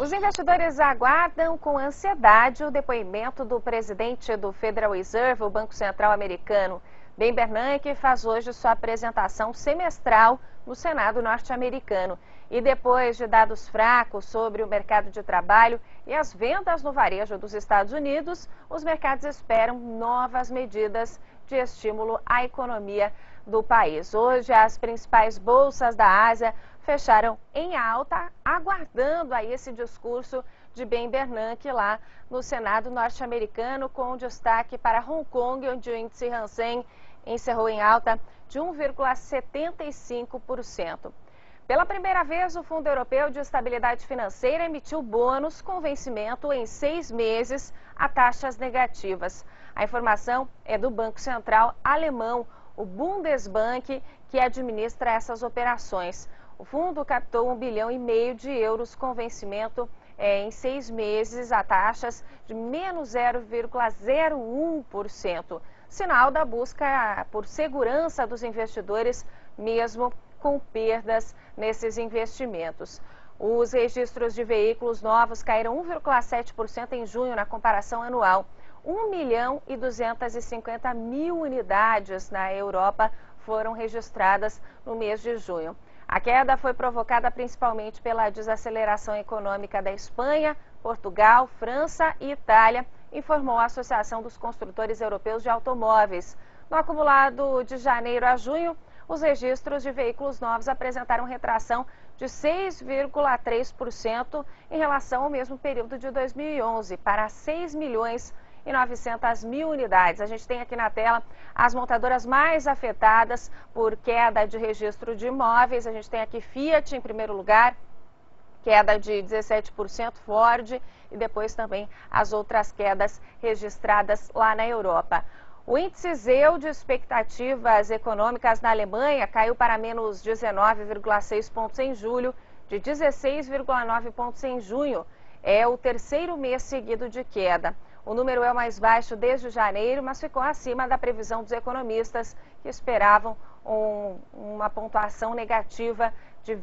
Os investidores aguardam com ansiedade o depoimento do presidente do Federal Reserve, o Banco Central americano. Ben Bernanke faz hoje sua apresentação semestral no Senado norte-americano. E depois de dados fracos sobre o mercado de trabalho e as vendas no varejo dos Estados Unidos, os mercados esperam novas medidas de estímulo à economia do país. Hoje, as principais bolsas da Ásia fecharam em alta, aguardando aí esse discurso de Ben Bernanke lá no Senado norte-americano, com destaque para Hong Kong, onde o índice Hang Seng encerrou em alta de 1,75%. Pela primeira vez, o Fundo Europeu de Estabilidade Financeira emitiu bônus com vencimento em 6 meses a taxas negativas. A informação é do Banco Central alemão, o Bundesbank, que administra essas operações. O fundo captou 1,5 bilhão de euros com vencimento em 6 meses a taxas de menos 0,01%. Sinal da busca por segurança dos investidores, mesmo com perdas nesses investimentos. Os registros de veículos novos caíram 1,7% em junho na comparação anual. 1.250.000 unidades na Europa foram registradas no mês de junho. A queda foi provocada principalmente pela desaceleração econômica da Espanha, Portugal, França e Itália, informou a Associação dos Construtores Europeus de Automóveis. No acumulado de janeiro a junho, os registros de veículos novos apresentaram retração de 6,3% em relação ao mesmo período de 2011, para 6.900.000 unidades. A gente tem aqui na tela as montadoras mais afetadas por queda de registro de imóveis. A gente tem aqui Fiat em primeiro lugar, queda de 17%, Ford e depois também as outras quedas registradas lá na Europa. O índice ZEU de expectativas econômicas na Alemanha caiu para menos 19,6 pontos em julho, de 16,9 pontos em junho. É o terceiro mês seguido de queda. O número é o mais baixo desde janeiro, mas ficou acima da previsão dos economistas, que esperavam uma pontuação negativa de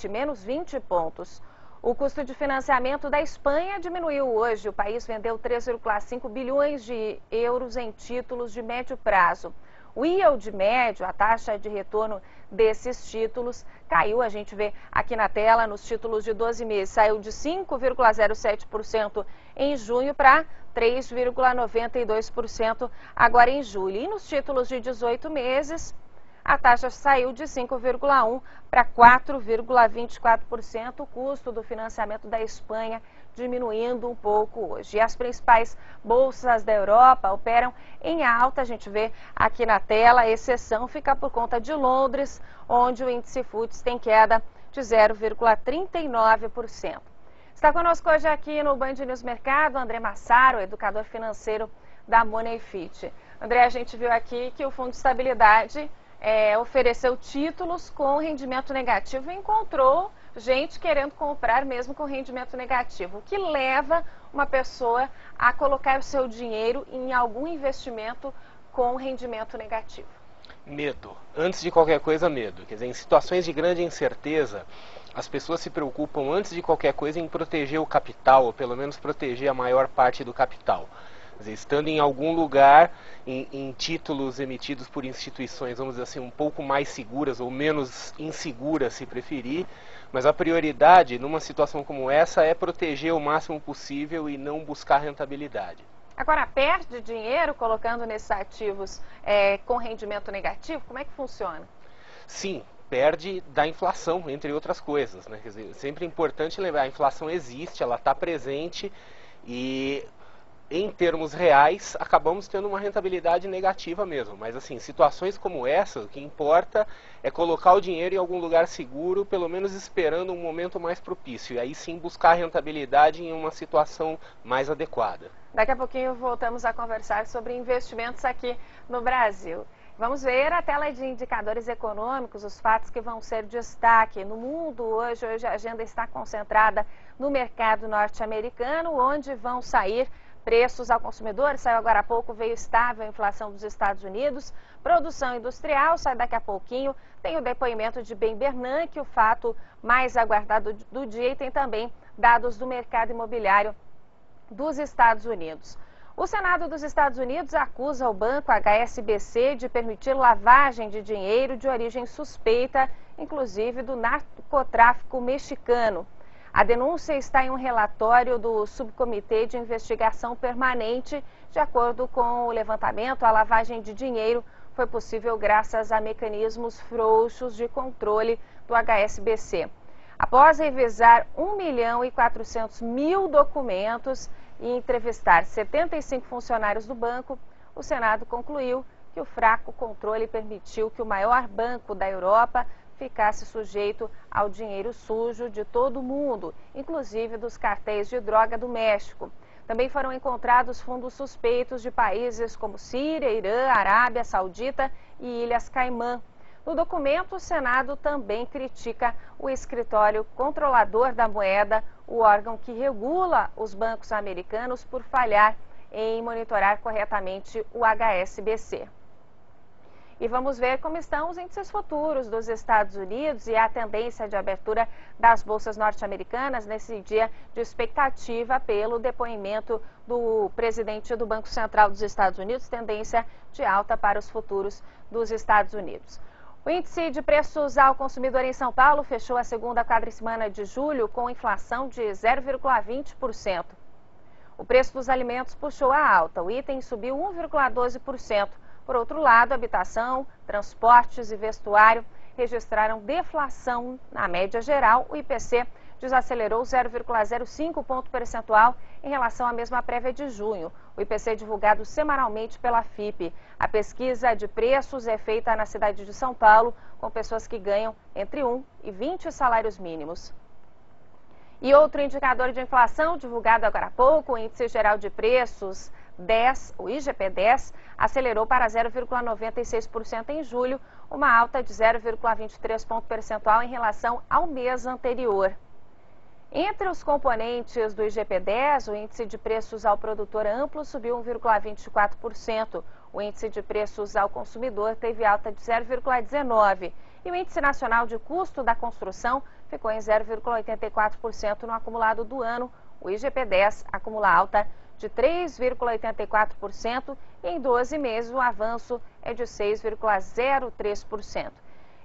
menos 20 pontos. O custo de financiamento da Espanha diminuiu hoje. O país vendeu 3,5 bilhões de euros em títulos de médio prazo. O yield médio, a taxa de retorno desses títulos, caiu, a gente vê aqui na tela, nos títulos de 12 meses, saiu de 5,07% em junho para 3,92% agora em julho. E nos títulos de 18 meses, a taxa saiu de 5,1% para 4,24%, o custo do financiamento da Espanha diminuindo um pouco hoje. E as principais bolsas da Europa operam em alta, a gente vê aqui na tela, a exceção fica por conta de Londres, onde o índice FTSE tem queda de 0,39%. Está conosco hoje aqui no Band News Mercado, André Massaro, educador financeiro da Moneyfit. André, a gente viu aqui que o Fundo de Estabilidade ofereceu títulos com rendimento negativo e encontrou gente querendo comprar mesmo com rendimento negativo. O que leva uma pessoa a colocar o seu dinheiro em algum investimento com rendimento negativo? Medo. Antes de qualquer coisa, medo. Quer dizer, em situações de grande incerteza, as pessoas se preocupam antes de qualquer coisa em proteger o capital, ou pelo menos proteger a maior parte do capital. Quer dizer, estando em algum lugar, em títulos emitidos por instituições, vamos dizer assim, um pouco mais seguras ou menos inseguras, se preferir, mas a prioridade numa situação como essa é proteger o máximo possível e não buscar rentabilidade. Agora, perde dinheiro colocando nesses ativos com rendimento negativo? Como é que funciona? Sim, perde da inflação, entre outras coisas, né? Quer dizer, sempre é importante lembrar, a inflação existe, ela está presente e em termos reais, acabamos tendo uma rentabilidade negativa mesmo. Mas, assim, situações como essa, o que importa é colocar o dinheiro em algum lugar seguro, pelo menos esperando um momento mais propício. E aí sim buscar rentabilidade em uma situação mais adequada. Daqui a pouquinho voltamos a conversar sobre investimentos aqui no Brasil. Vamos ver a tela de indicadores econômicos, os fatos que vão ser destaque no mundo hoje. Hoje a agenda está concentrada no mercado norte-americano, onde vão sair preços ao consumidor. Saiu agora há pouco, veio estável a inflação dos Estados Unidos. Produção industrial, sai daqui a pouquinho. Tem o depoimento de Ben Bernanke, o fato mais aguardado do dia. E tem também dados do mercado imobiliário dos Estados Unidos. O Senado dos Estados Unidos acusa o banco HSBC de permitir lavagem de dinheiro de origem suspeita, inclusive do narcotráfico mexicano. A denúncia está em um relatório do Subcomitê de Investigação Permanente. De acordo com o levantamento, a lavagem de dinheiro foi possível graças a mecanismos frouxos de controle do HSBC. Após revisar 1.400.000 documentos e entrevistar 75 funcionários do banco, o Senado concluiu que o fraco controle permitiu que o maior banco da Europa ficasse sujeito ao dinheiro sujo de todo o mundo, inclusive dos cartéis de droga do México. Também foram encontrados fundos suspeitos de países como Síria, Irã, Arábia Saudita e Ilhas Caimã. No documento, o Senado também critica o escritório controlador da moeda, o órgão que regula os bancos americanos, por falhar em monitorar corretamente o HSBC. E vamos ver como estão os índices futuros dos Estados Unidos e a tendência de abertura das bolsas norte-americanas nesse dia de expectativa pelo depoimento do presidente do Banco Central dos Estados Unidos, tendência de alta para os futuros dos Estados Unidos. O índice de preços ao consumidor em São Paulo fechou a segunda quadricemana de julho com inflação de 0,20%. O preço dos alimentos puxou a alta, o item subiu 1,12%. Por outro lado, habitação, transportes e vestuário registraram deflação. Na média geral, o IPC desacelerou 0,05 ponto percentual em relação à mesma prévia de junho. O IPC é divulgado semanalmente pela FIPE. A pesquisa de preços é feita na cidade de São Paulo, com pessoas que ganham entre 1 e 20 salários mínimos. E outro indicador de inflação, divulgado agora há pouco, o Índice Geral de Preços 10, o IGP-10, acelerou para 0,96% em julho, uma alta de 0,23 ponto percentual em relação ao mês anterior. Entre os componentes do IGP-10, o índice de preços ao produtor amplo subiu 1,24%. O índice de preços ao consumidor teve alta de 0,19%. E o índice nacional de custo da construção ficou em 0,84% no acumulado do ano. O IGP-10 acumula alta de 3,84% e em 12 meses o avanço é de 6,03%.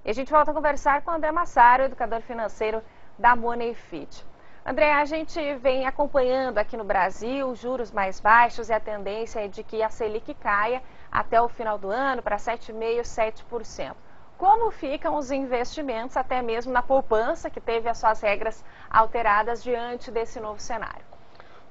E a gente volta a conversar com o André Massaro, educador financeiro da Money Fit. André, a gente vem acompanhando aqui no Brasil juros mais baixos e a tendência é de que a Selic caia até o final do ano para 7,5%, 7%. Como ficam os investimentos, até mesmo na poupança, que teve as suas regras alteradas diante desse novo cenário?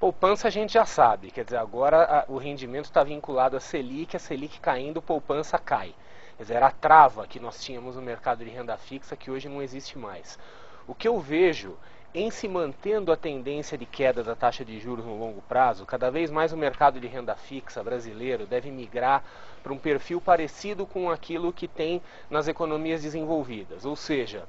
Poupança a gente já sabe, quer dizer, agora o rendimento está vinculado à Selic caindo, poupança cai. Quer dizer, era a trava que nós tínhamos no mercado de renda fixa, que hoje não existe mais. O que eu vejo em se mantendo a tendência de queda da taxa de juros no longo prazo, cada vez mais o mercado de renda fixa brasileiro deve migrar para um perfil parecido com aquilo que tem nas economias desenvolvidas. Ou seja,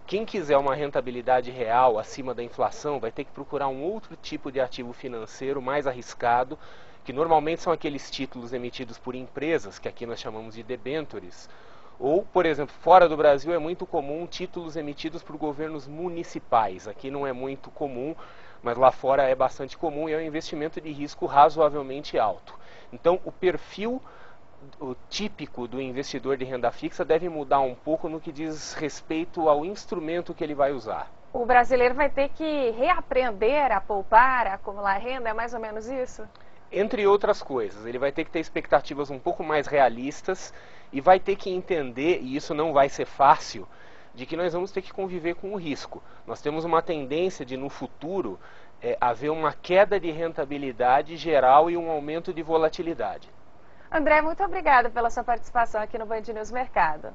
quem quiser uma rentabilidade real acima da inflação vai ter que procurar um outro tipo de ativo financeiro mais arriscado, que normalmente são aqueles títulos emitidos por empresas, que aqui nós chamamos de debêntures. Ou, por exemplo, fora do Brasil é muito comum títulos emitidos por governos municipais. Aqui não é muito comum, mas lá fora é bastante comum e é um investimento de risco razoavelmente alto. Então, o perfil típico do investidor de renda fixa deve mudar um pouco no que diz respeito ao instrumento que ele vai usar. O brasileiro vai ter que reaprender a poupar, a acumular renda, é mais ou menos isso? Entre outras coisas, ele vai ter que ter expectativas um pouco mais realistas e vai ter que entender, e isso não vai ser fácil, de que nós vamos ter que conviver com o risco. Nós temos uma tendência de, no futuro, haver uma queda de rentabilidade geral e um aumento de volatilidade. André, muito obrigada pela sua participação aqui no Band News Mercado.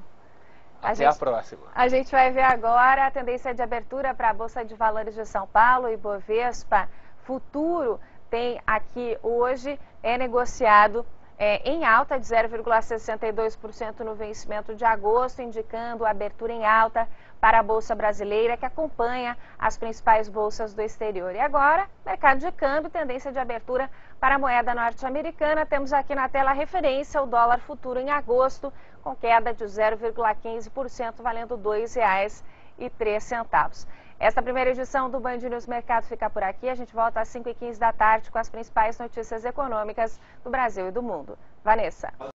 Até a próxima. A gente vai ver agora a tendência de abertura para a Bolsa de Valores de São Paulo e Bovespa Futuro. Tem aqui hoje, é negociado em alta de 0,62% no vencimento de agosto, indicando a abertura em alta para a Bolsa Brasileira, que acompanha as principais bolsas do exterior. E agora, mercado de câmbio, tendência de abertura para a moeda norte-americana. Temos aqui na tela a referência, o dólar futuro em agosto, com queda de 0,15%, valendo R$ 2,03. Esta primeira edição do Band News Mercado fica por aqui. A gente volta às 5h15 da tarde com as principais notícias econômicas do Brasil e do mundo. Vanessa.